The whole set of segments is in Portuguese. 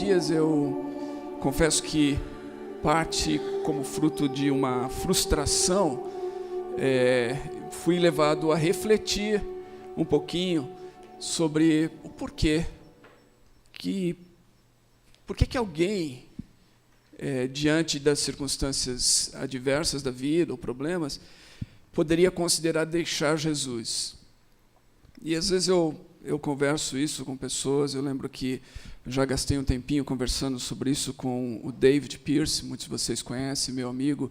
dias eu confesso que parte como fruto de uma frustração, fui levado a refletir um pouquinho sobre o porquê que alguém, diante das circunstâncias adversas da vida ou problemas, poderia considerar deixar Jesus. E às vezes eu converso isso com pessoas. Eu lembro que já gastei um tempinho conversando sobre isso com o David Pierce, muitos de vocês conhecem, meu amigo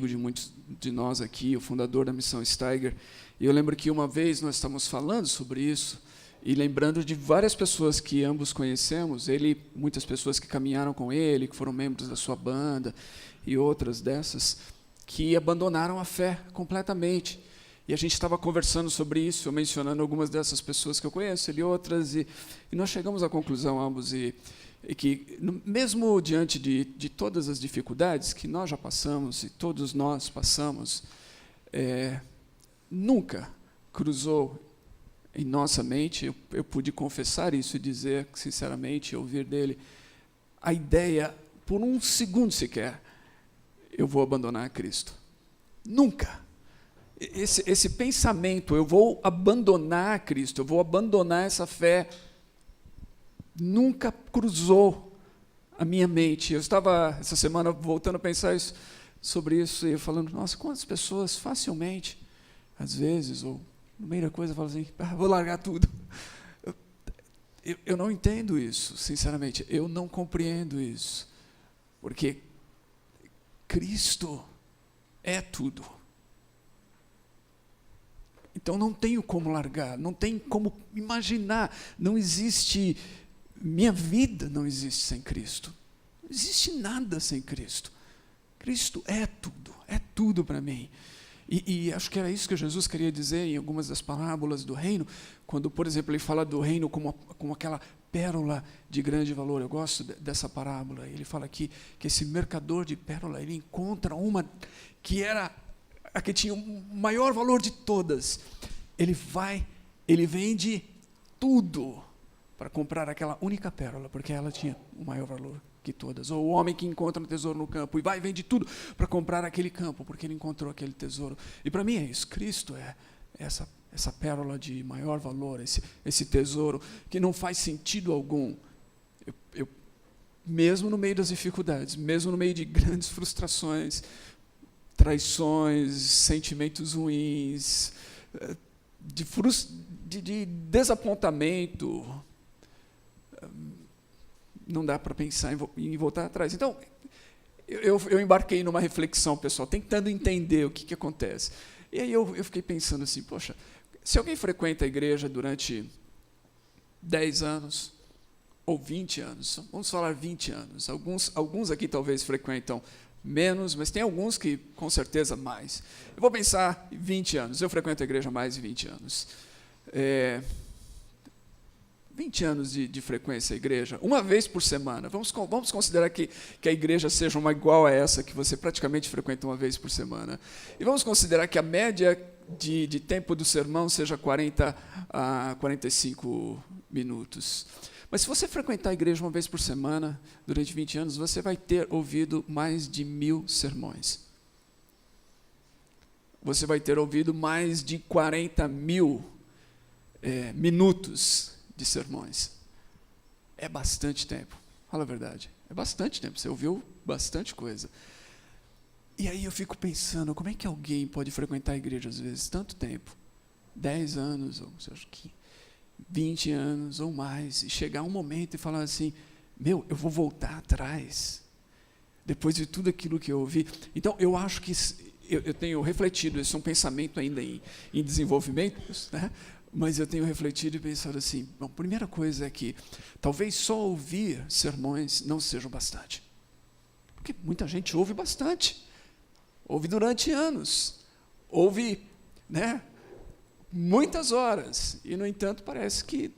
de muitos de nós aqui, o fundador da Missão Steiger. E eu lembro que uma vez nós estávamos falando sobre isso, e lembrando de várias pessoas que ambos conhecemos, muitas pessoas que caminharam com ele, que foram membros da sua banda, e outras dessas, que abandonaram a fé completamente. E a gente estava conversando sobre isso, eu mencionando algumas dessas pessoas que eu conheço, ele outras, e nós chegamos à conclusão ambos, e que mesmo diante de todas as dificuldades que nós já passamos, e todos nós passamos, nunca cruzou em nossa mente, eu pude confessar isso e dizer, sinceramente, ouvir dele, a ideia, por um segundo sequer, eu vou abandonar Cristo. Nunca. Esse pensamento, eu vou abandonar Cristo, eu vou abandonar essa fé, nunca cruzou a minha mente. Eu estava, essa semana, voltando a pensar sobre isso, e falando, nossa, quantas pessoas facilmente, às vezes, ou no meio da coisa, falam assim, vou largar tudo. Eu não entendo isso, sinceramente, eu não compreendo isso, porque Cristo é tudo. Então não tenho como largar, não tenho como imaginar, não existe, minha vida não existe sem Cristo. Não existe nada sem Cristo. Cristo é tudo para mim. E acho que era isso que Jesus queria dizer em algumas das parábolas do reino, quando, por exemplo, ele fala do reino como aquela pérola de grande valor. Eu gosto dessa parábola. Ele fala aqui que esse mercador de pérola, ele encontra uma que era a que tinha o maior valor de todas. Ele vende tudo para comprar aquela única pérola, porque ela tinha o maior valor que todas. Ou o homem que encontra um tesouro no campo e vai e vende tudo para comprar aquele campo, porque ele encontrou aquele tesouro. E para mim é isso, Cristo é essa pérola de maior valor, esse tesouro que não faz sentido algum. Eu, mesmo no meio das dificuldades, mesmo no meio de grandes frustrações, traições, sentimentos ruins, de desapontamento, não dá para pensar em voltar atrás. Então, eu embarquei numa reflexão, pessoal, tentando entender o que acontece. E aí eu fiquei pensando assim, poxa, se alguém frequenta a igreja durante 10 anos, ou 20 anos, vamos falar 20 anos, alguns aqui talvez frequentam menos, mas tem alguns que, com certeza, mais. Eu vou pensar 20 anos. Eu frequento a igreja há mais de 20 anos. 20 anos de frequência à igreja, uma vez por semana. Vamos considerar que a igreja seja uma igual a essa, que você praticamente frequenta uma vez por semana. E vamos considerar que a média de tempo do sermão seja 40 a 45 minutos. Mas se você frequentar a igreja uma vez por semana, durante 20 anos, você vai ter ouvido mais de 1000 sermões. Você vai ter ouvido mais de 40.000 minutos de sermões. É bastante tempo, fala a verdade. É bastante tempo, você ouviu bastante coisa. E aí eu fico pensando, como é que alguém pode frequentar a igreja, às vezes, tanto tempo? 10 anos, ou seja, 20 anos ou mais, e chegar um momento e falar assim, eu vou voltar atrás, depois de tudo aquilo que eu ouvi. Então, eu acho que eu tenho refletido, isso é um pensamento ainda em desenvolvimento, né? Mas eu tenho refletido e pensado assim, bom, a primeira coisa é que talvez só ouvir sermões não seja bastante. Porque muita gente ouve bastante, ouve durante anos, ouve, né, muitas horas, e, no entanto, parece que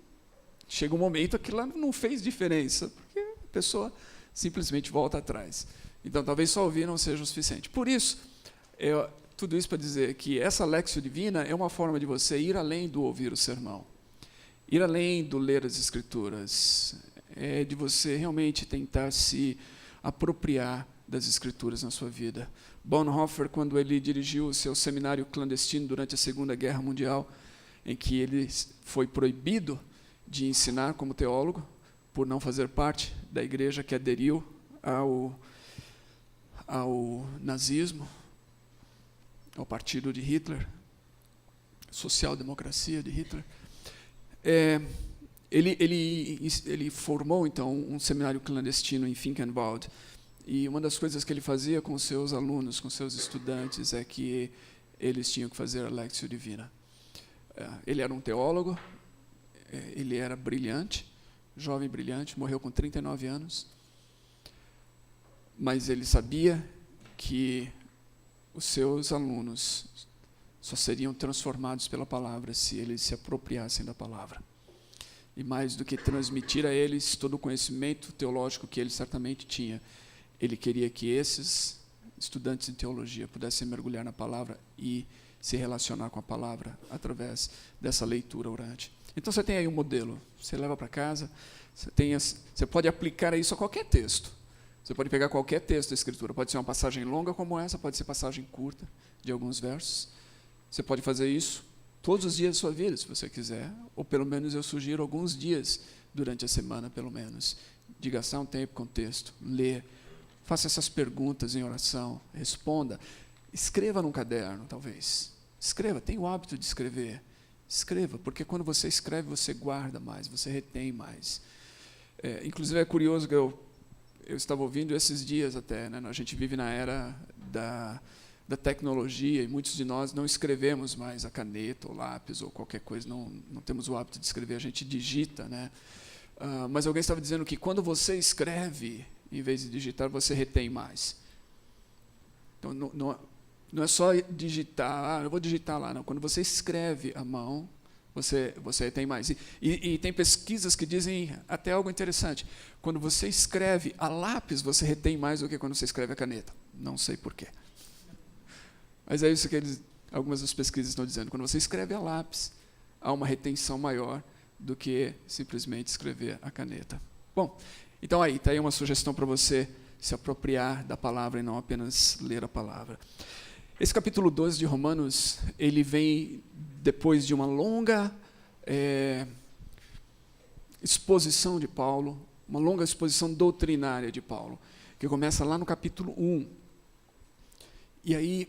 chega um momento que lá não fez diferença, porque a pessoa simplesmente volta atrás. Então, talvez só ouvir não seja o suficiente. Por isso, tudo isso para dizer que essa Lectio Divina é uma forma de você ir além do ouvir o sermão, ir além do ler as Escrituras. é de você realmente tentar se apropriar das Escrituras na sua vida. Bonhoeffer, quando ele dirigiu o seu seminário clandestino durante a Segunda Guerra Mundial, em que ele foi proibido de ensinar como teólogo, por não fazer parte da igreja que aderiu ao nazismo, ao partido de Hitler, social-democracia de Hitler. Ele formou, então, um seminário clandestino em Finkenwald, e uma das coisas que ele fazia com seus alunos, com seus estudantes, é que eles tinham que fazer a Lectio Divina. Ele era um teólogo, ele era brilhante, jovem brilhante, morreu com 39 anos, mas ele sabia que os seus alunos só seriam transformados pela palavra se eles se apropriassem da palavra. E mais do que transmitir a eles todo o conhecimento teológico que ele certamente tinha, ele queria que esses estudantes de teologia pudessem mergulhar na palavra e se relacionar com a palavra através dessa leitura orante. Então você tem aí um modelo, você leva para casa, você pode aplicar isso a qualquer texto. Você pode pegar qualquer texto da Escritura, pode ser uma passagem longa como essa, pode ser passagem curta, de alguns versos. Você pode fazer isso todos os dias da sua vida, se você quiser, ou pelo menos eu sugiro alguns dias durante a semana, pelo menos, de gastar um tempo com o texto, ler, faça essas perguntas em oração, responda, escreva num caderno, talvez. Escreva, tenha o hábito de escrever. Escreva, porque quando você escreve, você guarda mais, você retém mais. Inclusive, é curioso que eu estava ouvindo esses dias até, né? A gente vive na era da tecnologia e muitos de nós não escrevemos mais a caneta ou lápis ou qualquer coisa, não temos o hábito de escrever, a gente digita, né? Mas alguém estava dizendo que quando você escreve, em vez de digitar, você retém mais. Então, não é só digitar, eu vou digitar lá, não. Quando você escreve à mão, você retém mais. E tem pesquisas que dizem até algo interessante. Quando você escreve a lápis, você retém mais do que quando você escreve a caneta. Não sei porquê. Mas é isso que algumas das pesquisas estão dizendo. Quando você escreve a lápis, há uma retenção maior do que simplesmente escrever a caneta. Bom, então está aí uma sugestão para você se apropriar da palavra e não apenas ler a palavra. Esse capítulo 12 de Romanos, ele vem depois de uma longa exposição de Paulo, uma longa exposição doutrinária de Paulo, que começa lá no capítulo 1. E aí,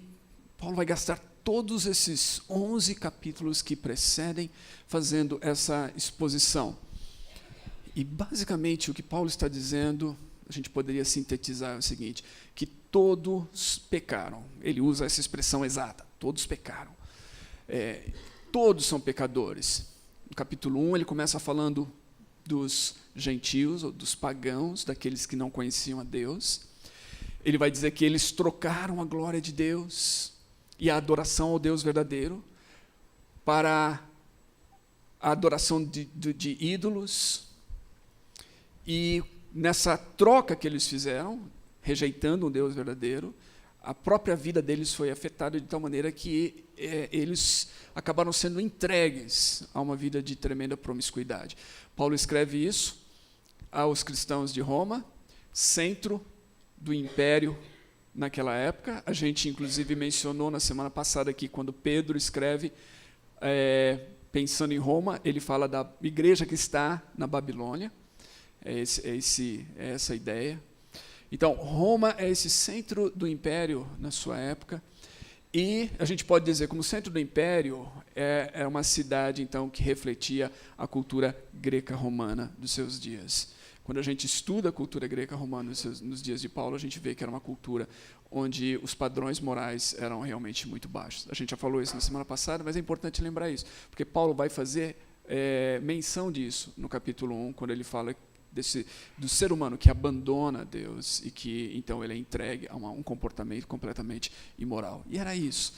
Paulo vai gastar todos esses 11 capítulos que precedem fazendo essa exposição. E, basicamente, o que Paulo está dizendo, a gente poderia sintetizar o seguinte, que todos pecaram. Ele usa essa expressão exata, todos pecaram. Todos são pecadores. No capítulo 1, ele começa falando dos gentios, ou dos pagãos, daqueles que não conheciam a Deus. Ele vai dizer que eles trocaram a glória de Deus e a adoração ao Deus verdadeiro para a adoração de ídolos. E nessa troca que eles fizeram, rejeitando o Deus verdadeiro, a própria vida deles foi afetada de tal maneira que eles acabaram sendo entregues a uma vida de tremenda promiscuidade. Paulo escreve isso aos cristãos de Roma, centro do império naquela época. A gente, inclusive, mencionou na semana passada que quando Pedro escreve, pensando em Roma, ele fala da igreja que está na Babilônia. É essa a ideia. Então, Roma é esse centro do império na sua época, e a gente pode dizer, como centro do império, é uma cidade, então, que refletia a cultura greca-romana dos seus dias. Quando a gente estuda a cultura greca-romana nos dias de Paulo, a gente vê que era uma cultura onde os padrões morais eram realmente muito baixos. A gente já falou isso na semana passada, mas é importante lembrar isso, porque Paulo vai fazer menção disso no capítulo 1, quando ele fala do ser humano que abandona Deus e que, então, ele é entregue a um comportamento completamente imoral. E era isso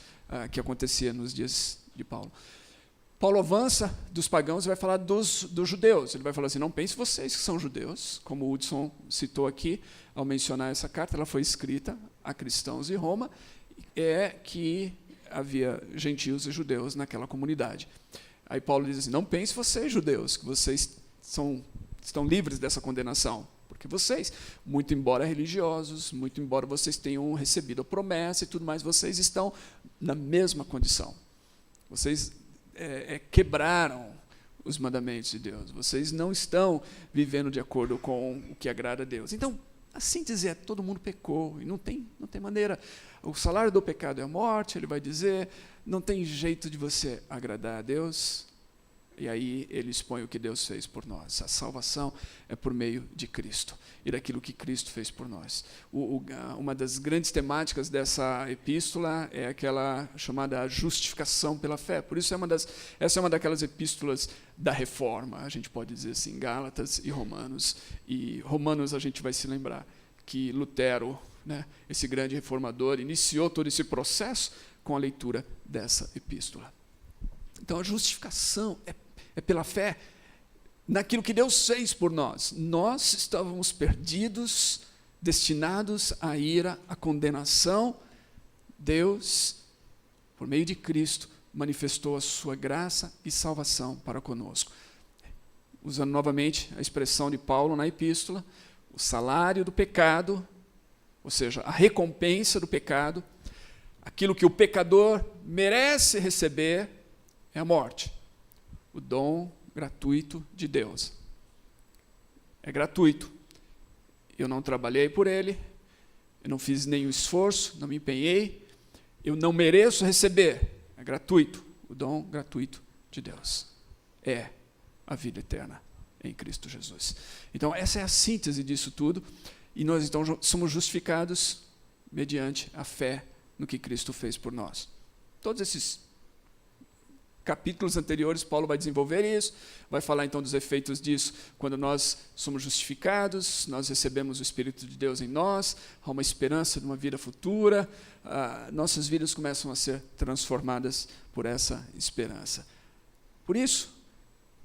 que acontecia nos dias de Paulo. Paulo avança dos pagãos e vai falar dos judeus. Ele vai falar assim, não pense vocês que são judeus, como o Hudson citou aqui, ao mencionar essa carta, ela foi escrita a cristãos de Roma, que havia gentios e judeus naquela comunidade. Aí Paulo diz assim, não pense vocês, judeus, que vocês são estão livres dessa condenação. Porque vocês, muito embora religiosos, muito embora vocês tenham recebido a promessa e tudo mais, vocês estão na mesma condição. Vocês quebraram os mandamentos de Deus. Vocês não estão vivendo de acordo com o que agrada a Deus. Então, a síntese é: todo mundo pecou e não tem maneira. O salário do pecado é a morte, ele vai dizer, não tem jeito de você agradar a Deus. E aí ele expõe o que Deus fez por nós. A salvação é por meio de Cristo e daquilo que Cristo fez por nós. Uma das grandes temáticas dessa epístola é aquela chamada justificação pela fé. Por isso essa é uma daquelas epístolas da reforma, a gente pode dizer assim, Gálatas e Romanos. E Romanos a gente vai se lembrar que Lutero, né, esse grande reformador, iniciou todo esse processo com a leitura dessa epístola. Então a justificação é pela fé naquilo que Deus fez por nós. Nós estávamos perdidos, destinados à ira, à condenação. Deus, por meio de Cristo, manifestou a sua graça e salvação para conosco. Usando novamente a expressão de Paulo na epístola, o salário do pecado, ou seja, a recompensa do pecado, aquilo que o pecador merece receber, é a morte. O dom gratuito de Deus. É gratuito. Eu não trabalhei por ele, eu não fiz nenhum esforço, não me empenhei, eu não mereço receber. É gratuito. O dom gratuito de Deus é a vida eterna em Cristo Jesus. Então, essa é a síntese disso tudo, e nós então somos justificados mediante a fé no que Cristo fez por nós. Todos esses capítulos anteriores, Paulo vai desenvolver isso, vai falar então dos efeitos disso quando nós somos justificados, nós recebemos o Espírito de Deus em nós, há uma esperança de uma vida futura, nossas vidas começam a ser transformadas por essa esperança. Por isso,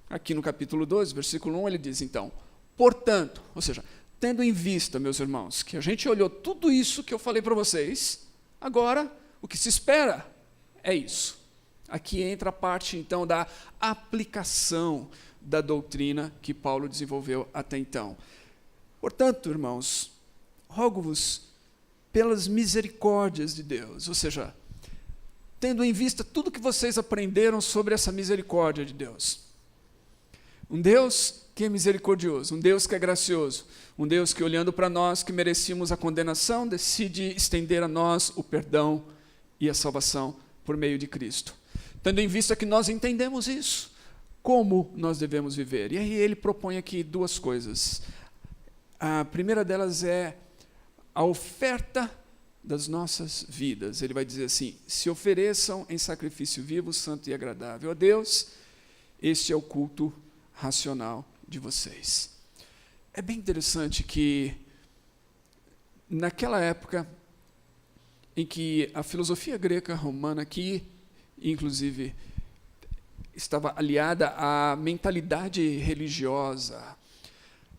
aqui no capítulo 12, versículo 1, ele diz então, portanto, ou seja, tendo em vista, meus irmãos, que a gente olhou tudo isso que eu falei para vocês, agora o que se espera é isso. Aqui entra a parte, então, da aplicação da doutrina que Paulo desenvolveu até então. Portanto, irmãos, rogo-vos pelas misericórdias de Deus, ou seja, tendo em vista tudo que vocês aprenderam sobre essa misericórdia de Deus. Um Deus que é misericordioso, um Deus que é gracioso, um Deus que, olhando para nós que merecíamos a condenação, decide estender a nós o perdão e a salvação por meio de Cristo. Tendo em vista que nós entendemos isso, como nós devemos viver. E aí ele propõe aqui duas coisas. A primeira delas é a oferta das nossas vidas. Ele vai dizer assim, se ofereçam em sacrifício vivo, santo e agradável a Deus, este é o culto racional de vocês. É bem interessante que, naquela época em que a filosofia grega romana aqui, inclusive, estava aliada à mentalidade religiosa,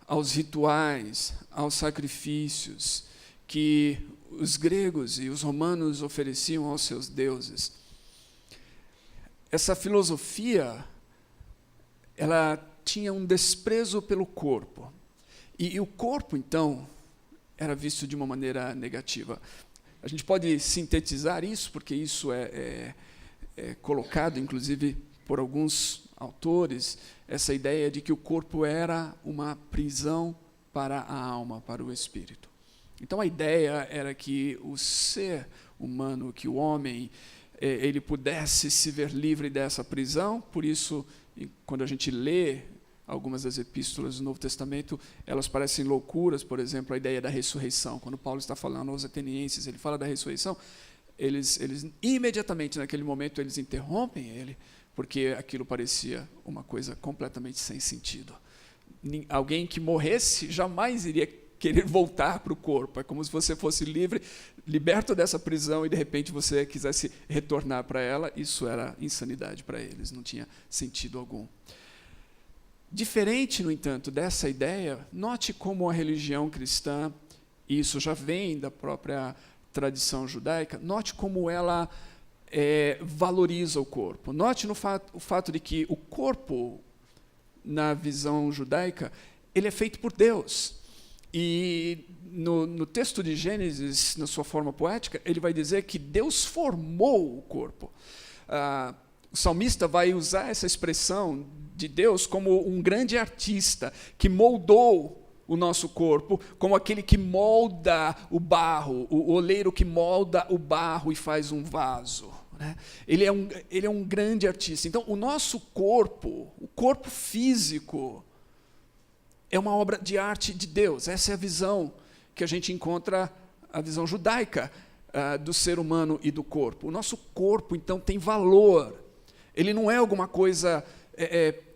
aos rituais, aos sacrifícios que os gregos e os romanos ofereciam aos seus deuses. Essa filosofia, ela tinha um desprezo pelo corpo. E o corpo, então, era visto de uma maneira negativa. A gente pode sintetizar isso, porque isso é colocado, inclusive, por alguns autores, essa ideia de que o corpo era uma prisão para a alma, para o espírito. Então, a ideia era que o ser humano, que o homem, ele pudesse se ver livre dessa prisão. Por isso, quando a gente lê algumas das epístolas do Novo Testamento, elas parecem loucuras. Por exemplo, a ideia da ressurreição. Quando Paulo está falando aos atenienses, ele fala da ressurreição, eles imediatamente, naquele momento, eles interrompem ele, porque aquilo parecia uma coisa completamente sem sentido. Alguém que morresse jamais iria querer voltar para o corpo. É como se você fosse livre, liberto dessa prisão, e de repente você quisesse retornar para ela. Isso era insanidade para eles, não tinha sentido algum. Diferente, no entanto, dessa ideia, note como a religião cristã, e isso já vem da própria tradição judaica, note como ela valoriza o corpo. Note o fato de que o corpo, na visão judaica, ele é feito por Deus. E no texto de Gênesis, na sua forma poética, ele vai dizer que Deus formou o corpo. O salmista vai usar essa expressão de Deus como um grande artista que moldou o nosso corpo, como aquele que molda o barro, o oleiro que molda o barro e faz um vaso. Né? Ele é um grande artista. Então, o nosso corpo, o corpo físico, é uma obra de arte de Deus. Essa é a visão que a gente encontra, a visão judaica do ser humano e do corpo. O nosso corpo, então, tem valor. Ele não é alguma coisa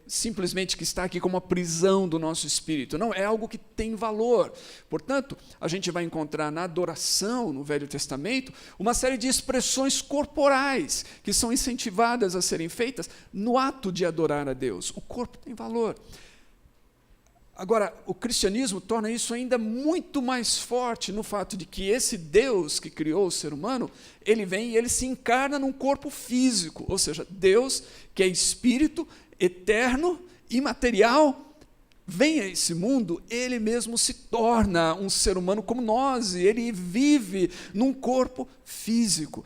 simplesmente que está aqui como uma prisão do nosso espírito. Não, é algo que tem valor. Portanto, a gente vai encontrar na adoração, no Velho Testamento, uma série de expressões corporais que são incentivadas a serem feitas no ato de adorar a Deus. O corpo tem valor. Agora, o cristianismo torna isso ainda muito mais forte no fato de que esse Deus que criou o ser humano, ele vem e ele se encarna num corpo físico, ou seja, Deus, que é espírito, eterno, imaterial, vem a esse mundo, ele mesmo se torna um ser humano como nós, e ele vive num corpo físico.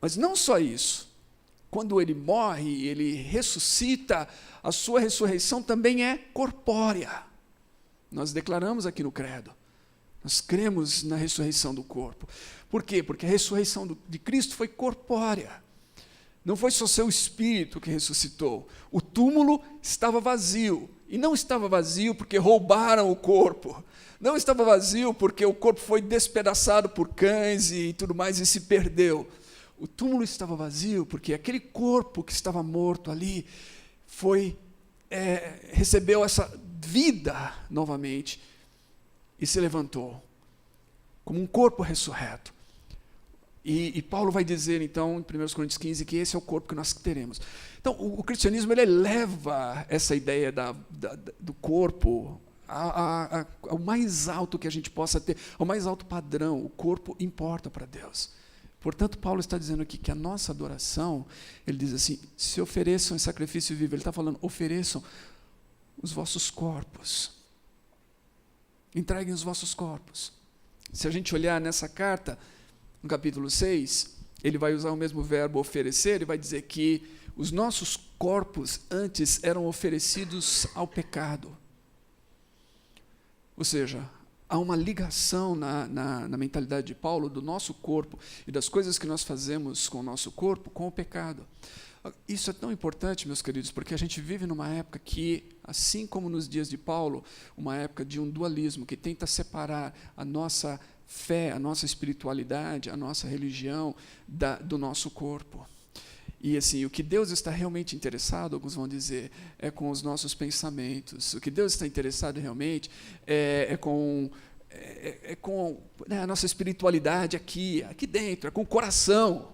Mas não só isso, quando ele morre, ele ressuscita, a sua ressurreição também é corpórea. Nós declaramos aqui no credo, nós cremos na ressurreição do corpo. Por quê? Porque a ressurreição de Cristo foi corpórea. Não foi só seu espírito que ressuscitou. O túmulo estava vazio. E não estava vazio porque roubaram o corpo. Não estava vazio porque o corpo foi despedaçado por cães e tudo mais e se perdeu. O túmulo estava vazio porque aquele corpo que estava morto ali recebeu essa vida novamente e se levantou como um corpo ressurreto. E Paulo vai dizer, então, em 1 Coríntios 15, que esse é o corpo que nós teremos. Então, o cristianismo ele eleva essa ideia do corpo ao mais alto que a gente possa ter, ao mais alto padrão. O corpo importa para Deus. Portanto, Paulo está dizendo aqui que a nossa adoração, ele diz assim, se ofereçam em sacrifício vivo. Ele está falando, ofereçam os vossos corpos. Entreguem os vossos corpos. Se a gente olhar nessa carta, no capítulo 6, ele vai usar o mesmo verbo oferecer, e vai dizer que os nossos corpos antes eram oferecidos ao pecado. Ou seja, há uma ligação na mentalidade de Paulo do nosso corpo e das coisas que nós fazemos com o nosso corpo com o pecado. Isso é tão importante, meus queridos, porque a gente vive numa época que, assim como nos dias de Paulo, uma época de um dualismo que tenta separar a nossa fé, a nossa espiritualidade, a nossa religião do nosso corpo. E assim, o que Deus está realmente interessado, alguns vão dizer, é com os nossos pensamentos. O que Deus está interessado realmente é com a nossa espiritualidade aqui dentro, é com o coração.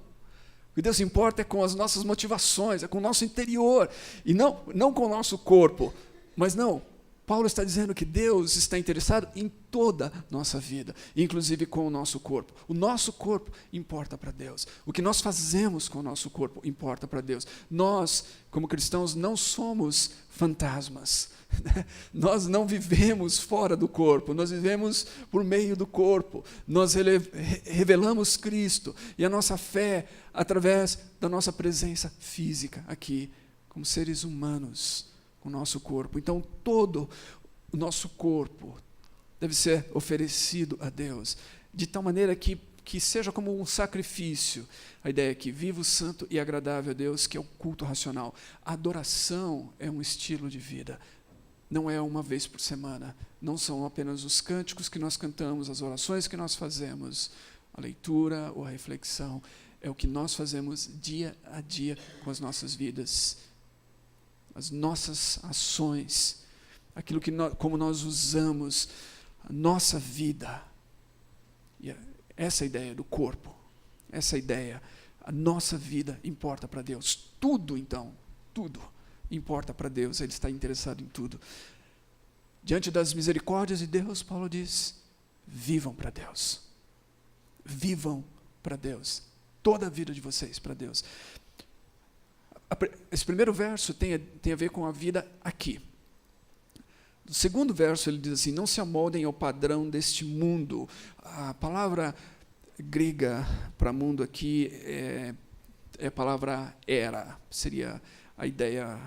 O que Deus se importa é com as nossas motivações, é com o nosso interior, e não com o nosso corpo. Mas não, Paulo está dizendo que Deus está interessado em toda a nossa vida, inclusive com o nosso corpo. O nosso corpo importa para Deus. O que nós fazemos com o nosso corpo importa para Deus. Nós, como cristãos, não somos fantasmas. Nós não vivemos fora do corpo, nós vivemos por meio do corpo. Nós revelamos Cristo e a nossa fé através da nossa presença física aqui, como seres humanos, com o nosso corpo. Então, todo o nosso corpo deve ser oferecido a Deus, de tal maneira que seja como um sacrifício. A ideia é que vivo, santo e agradável a Deus, que é o culto racional. A adoração é um estilo de vida. Não é uma vez por semana, não são apenas os cânticos que nós cantamos, as orações que nós fazemos, a leitura ou a reflexão, é o que nós fazemos dia a dia com as nossas vidas, as nossas ações, aquilo como nós usamos a nossa vida. E essa ideia do corpo, essa ideia, a nossa vida importa para Deus. Tudo, então, tudo importa para Deus, Ele está interessado em tudo. Diante das misericórdias de Deus, Paulo diz, vivam para Deus. Vivam para Deus. Toda a vida de vocês para Deus. Esse primeiro verso tem a ver com a vida aqui. No segundo verso ele diz assim, não se amoldem ao padrão deste mundo. A palavra grega para mundo aqui é a palavra era, seria a ideia,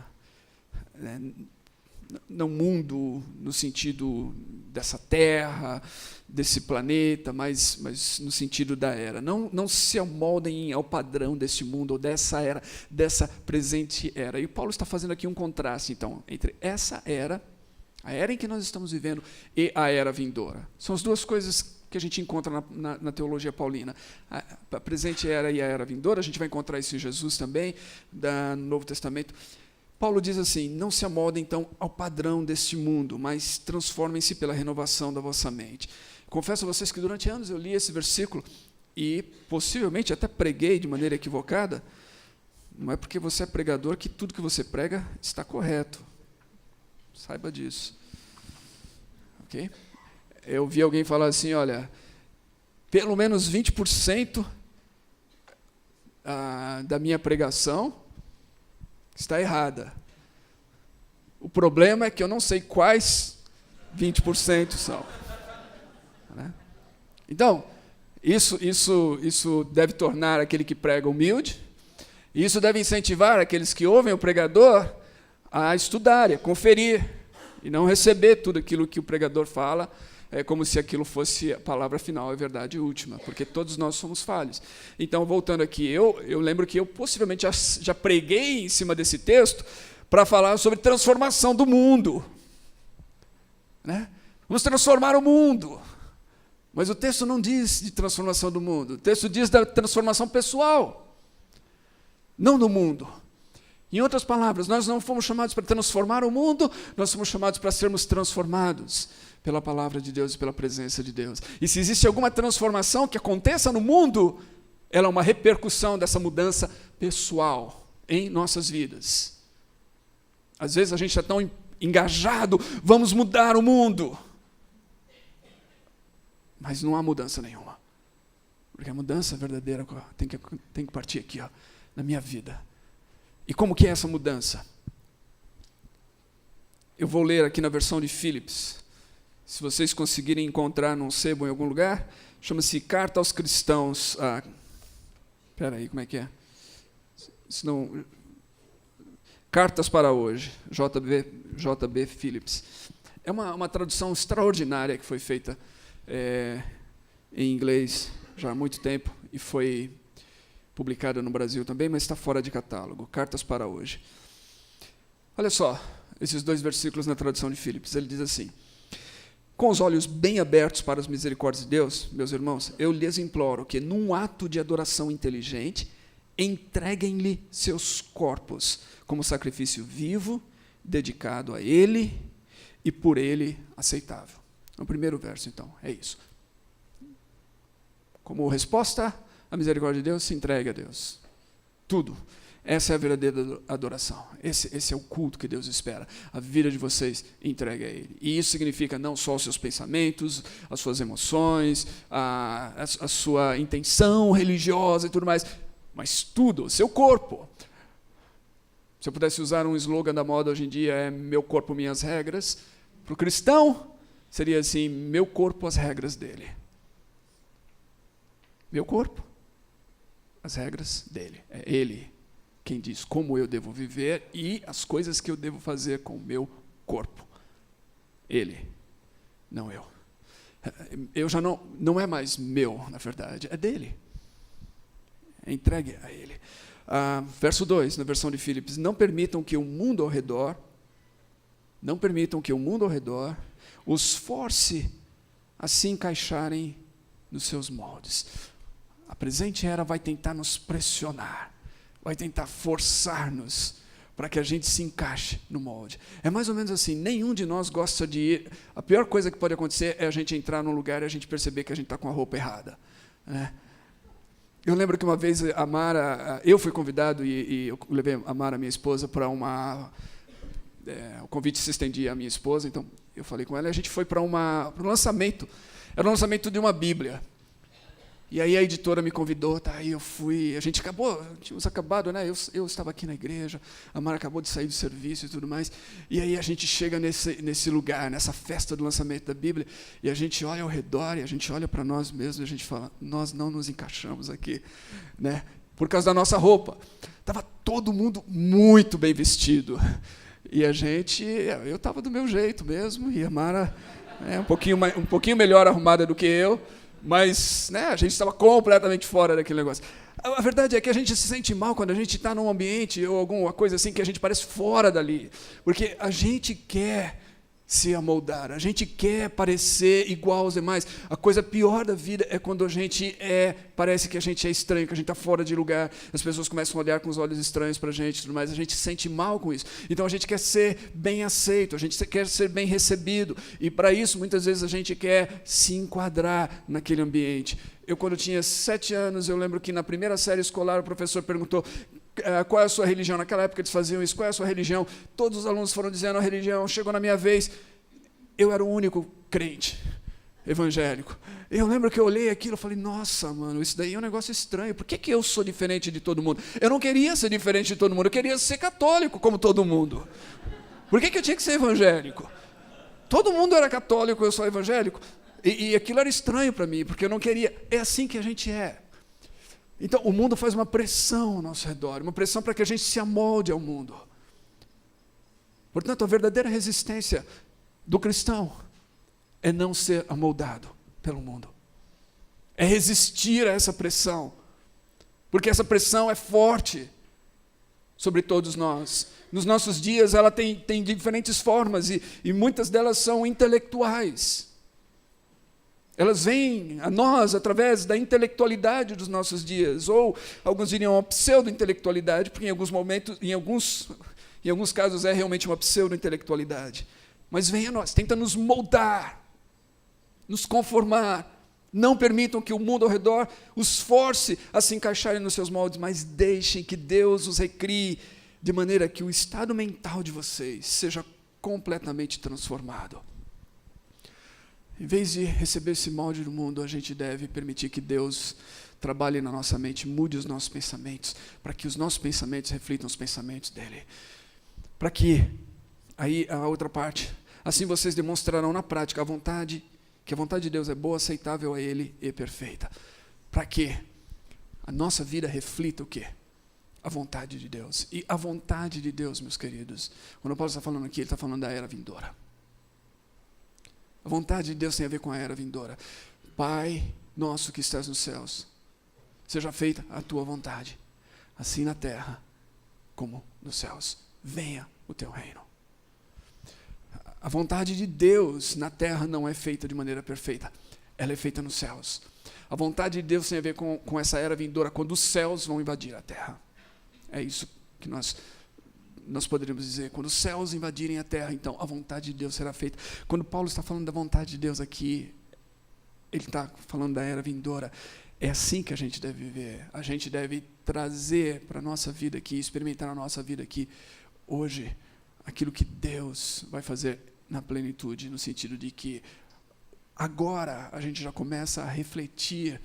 não mundo no sentido dessa terra, desse planeta, mas no sentido da era. Não se amoldem ao padrão deste mundo, ou dessa era, dessa presente era. E Paulo está fazendo aqui um contraste, então, entre essa era, a era em que nós estamos vivendo, e a era vindoura. São as duas coisas que a gente encontra na teologia paulina. A presente era e a era vindoura, a gente vai encontrar isso em Jesus também, no Novo Testamento. Paulo diz assim, não se amoldem, então, ao padrão deste mundo, mas transformem-se pela renovação da vossa mente. Confesso a vocês que durante anos eu li esse versículo e possivelmente até preguei de maneira equivocada. Não é porque você é pregador que tudo que você prega está correto. Saiba disso. Ok? Eu vi alguém falar assim, olha, pelo menos 20% da minha pregação está errada. O problema é que eu não sei quais 20% são. Né? Então, isso deve tornar aquele que prega humilde, e isso deve incentivar aqueles que ouvem o pregador a estudar, a conferir, e não receber tudo aquilo que o pregador fala como se aquilo fosse a palavra final, a verdade última, porque todos nós somos falhos. Então, voltando aqui, eu lembro que eu possivelmente já preguei em cima desse texto para falar sobre transformação do mundo. Né? Vamos transformar o mundo. Mas o texto não diz de transformação do mundo, o texto diz da transformação pessoal, não do mundo. Em outras palavras, nós não fomos chamados para transformar o mundo, nós fomos chamados para sermos transformados pela palavra de Deus e pela presença de Deus. E se existe alguma transformação que aconteça no mundo, ela é uma repercussão dessa mudança pessoal em nossas vidas. Às vezes a gente está tão engajado, vamos mudar o mundo. Mas não há mudança nenhuma. Porque a mudança verdadeira tem que partir aqui, na minha vida. E como que é essa mudança? Eu vou ler aqui na versão de Phillips. Se vocês conseguirem encontrar num sebo em algum lugar, chama-se Carta aos Cristãos. Espera aí, como é que é? Cartas para hoje, J.B. Phillips. É uma tradução extraordinária que foi feita em inglês já há muito tempo e foi publicada no Brasil também, mas está fora de catálogo. Cartas para hoje. Olha só, esses 2 versículos na tradução de Phillips. Ele diz assim, com os olhos bem abertos para as misericórdias de Deus, meus irmãos, eu lhes imploro que, num ato de adoração inteligente, entreguem-lhe seus corpos como sacrifício vivo, dedicado a Ele e por Ele aceitável. No primeiro verso, então, é isso. Como resposta à misericórdia de Deus, se entregue a Deus. Tudo. Essa é a verdadeira adoração. Esse é o culto que Deus espera. A vida de vocês entregue a Ele. E isso significa não só os seus pensamentos, as suas emoções, a sua intenção religiosa e tudo mais, mas tudo, o seu corpo. Se eu pudesse usar um slogan da moda hoje em dia, é meu corpo, minhas regras. Para o cristão, seria assim, meu corpo, as regras dele. Meu corpo, as regras dele. É Ele quem diz como eu devo viver e as coisas que eu devo fazer com o meu corpo. Ele, não eu. Eu já não é mais meu, na verdade, é dele. É entregue a Ele. Verso 2, na versão de Phillips, não permitam que o mundo ao redor os force a se encaixarem nos seus moldes. A presente era vai tentar nos pressionar, vai tentar forçar-nos para que a gente se encaixe no molde. É mais ou menos assim, nenhum de nós gosta de ir... A pior coisa que pode acontecer é a gente entrar num lugar e a gente perceber que a gente está com a roupa errada. Né? Eu lembro que uma vez a Mara... Eu fui convidado e eu levei a Mara, minha esposa, para uma... o convite se estendia à minha esposa, então eu falei com ela e a gente foi para um lançamento. Era o lançamento de uma Bíblia. E aí a editora me convidou, tá? Aí eu fui, tínhamos acabado, né? Eu estava aqui na igreja, a Mara acabou de sair do serviço e tudo mais. E aí a gente chega nesse lugar, nessa festa do lançamento da Bíblia, e a gente olha ao redor, e a gente olha para nós mesmos, e a gente fala, nós não nos encaixamos aqui, né? Por causa da nossa roupa. Estava todo mundo muito bem vestido. E eu estava do meu jeito mesmo, e a Mara um pouquinho melhor arrumada do que eu. Mas a gente estava completamente fora daquele negócio. A verdade é que a gente se sente mal quando a gente está num ambiente ou alguma coisa assim que a gente parece fora dali. Porque a gente quer se amoldar, a gente quer parecer igual aos demais. A coisa pior da vida é quando a gente parece que a gente é estranho, que a gente está fora de lugar, as pessoas começam a olhar com os olhos estranhos para a gente, tudo mais. A gente se sente mal com isso. Então a gente quer ser bem aceito, a gente quer ser bem recebido, e para isso muitas vezes a gente quer se enquadrar naquele ambiente. Eu, quando tinha 7 anos, eu lembro que na primeira série escolar o professor perguntou: qual é a sua religião? Naquela época eles faziam isso, qual é a sua religião? Todos os alunos foram dizendo a religião, chegou na minha vez, eu era o único crente evangélico. Eu lembro que eu olhei aquilo e falei, nossa, mano, isso daí é um negócio estranho, por que eu sou diferente de todo mundo? Eu não queria ser diferente de todo mundo, eu queria ser católico como todo mundo. Por que eu tinha que ser evangélico? Todo mundo era católico, eu sou evangélico. E aquilo era estranho para mim, porque eu não queria. É assim que a gente é. Então, o mundo faz uma pressão ao nosso redor, uma pressão para que a gente se amolde ao mundo. Portanto, a verdadeira resistência do cristão é não ser amoldado pelo mundo. É resistir a essa pressão, porque essa pressão é forte sobre todos nós. Nos nossos dias, ela tem diferentes formas, e muitas delas são intelectuais. Elas vêm a nós através da intelectualidade dos nossos dias, ou alguns diriam uma pseudo-intelectualidade, porque em alguns momentos, em alguns casos é realmente uma pseudo-intelectualidade. Mas vem a nós, tenta nos moldar, nos conformar. Não permitam que o mundo ao redor os force a se encaixarem nos seus moldes, mas deixem que Deus os recrie, de maneira que o estado mental de vocês seja completamente transformado. Em vez de receber esse molde do mundo, a gente deve permitir que Deus trabalhe na nossa mente, mude os nossos pensamentos, para que os nossos pensamentos reflitam os pensamentos dele. Para que, aí a outra parte, assim vocês demonstrarão na prática que a vontade de Deus é boa, aceitável a ele e perfeita. Para que a nossa vida reflita o quê? A vontade de Deus. E a vontade de Deus, meus queridos, quando Paulo está falando aqui, ele está falando da era vindoura. A vontade de Deus tem a ver com a era vindoura. Pai nosso que estás nos céus, seja feita a tua vontade, assim na terra como nos céus. Venha o teu reino. A vontade de Deus na terra não é feita de maneira perfeita, ela é feita nos céus. A vontade de Deus tem a ver com essa era vindoura, quando os céus vão invadir a terra. É isso que nós poderíamos dizer, quando os céus invadirem a terra, então a vontade de Deus será feita. Quando Paulo está falando da vontade de Deus aqui, ele está falando da era vindoura. É assim que a gente deve viver. A gente deve trazer para a nossa vida aqui, experimentar na nossa vida aqui, hoje, aquilo que Deus vai fazer na plenitude, no sentido de que agora a gente já começa a refletir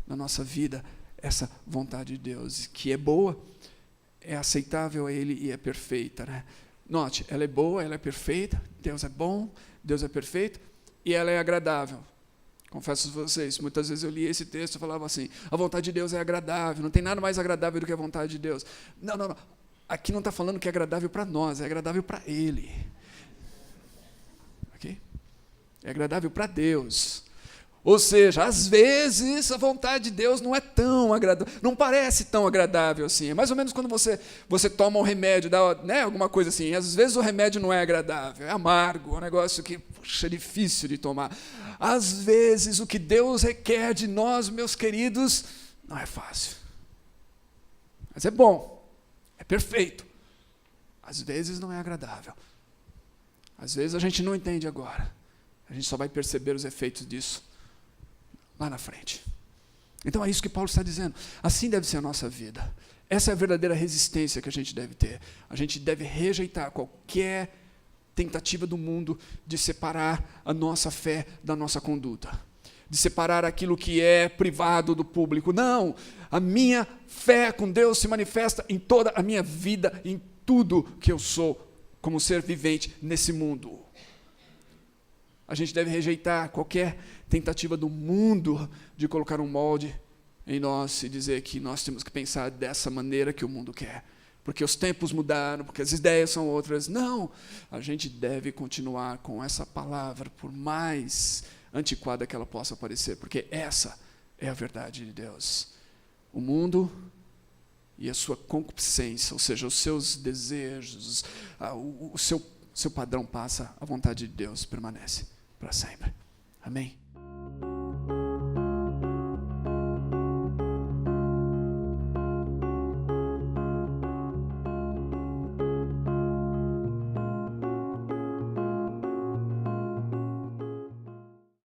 na nossa vida essa vontade de Deus, que é boa, é aceitável a ele e é perfeita, né? Note, ela é boa, ela é perfeita, Deus é bom, Deus é perfeito, e ela é agradável. Confesso a vocês, muitas vezes eu li esse texto e falava assim, a vontade de Deus é agradável, não tem nada mais agradável do que a vontade de Deus. Não. Aqui não está falando que é agradável para nós, é agradável para Ele. Ok? É agradável para Deus. Ou seja, às vezes a vontade de Deus não é tão agradável, não parece tão agradável assim. É mais ou menos quando você toma um remédio, alguma coisa assim. Às vezes o remédio não é agradável, é amargo, é um negócio que é difícil de tomar. Às vezes o que Deus requer de nós, meus queridos, não é fácil. Mas é bom, é perfeito. Às vezes não é agradável. Às vezes a gente não entende agora. A gente só vai perceber os efeitos disso lá na frente. Então é isso que Paulo está dizendo. Assim deve ser a nossa vida. Essa é a verdadeira resistência que a gente deve ter. A gente deve rejeitar qualquer tentativa do mundo de separar a nossa fé da nossa conduta. de separar aquilo que é privado do público. Não, a minha fé com Deus se manifesta em toda a minha vida, em tudo que eu sou como ser vivente nesse mundo. A gente deve rejeitar qualquer tentativa do mundo de colocar um molde em nós e dizer que nós temos que pensar dessa maneira que o mundo quer. Porque os tempos mudaram, porque as ideias são outras. Não, a gente deve continuar com essa palavra, por mais antiquada que ela possa parecer, porque essa é a verdade de Deus. O mundo e a sua concupiscência, ou seja, os seus desejos, o seu padrão passa, a vontade de Deus permanece para sempre. Amém?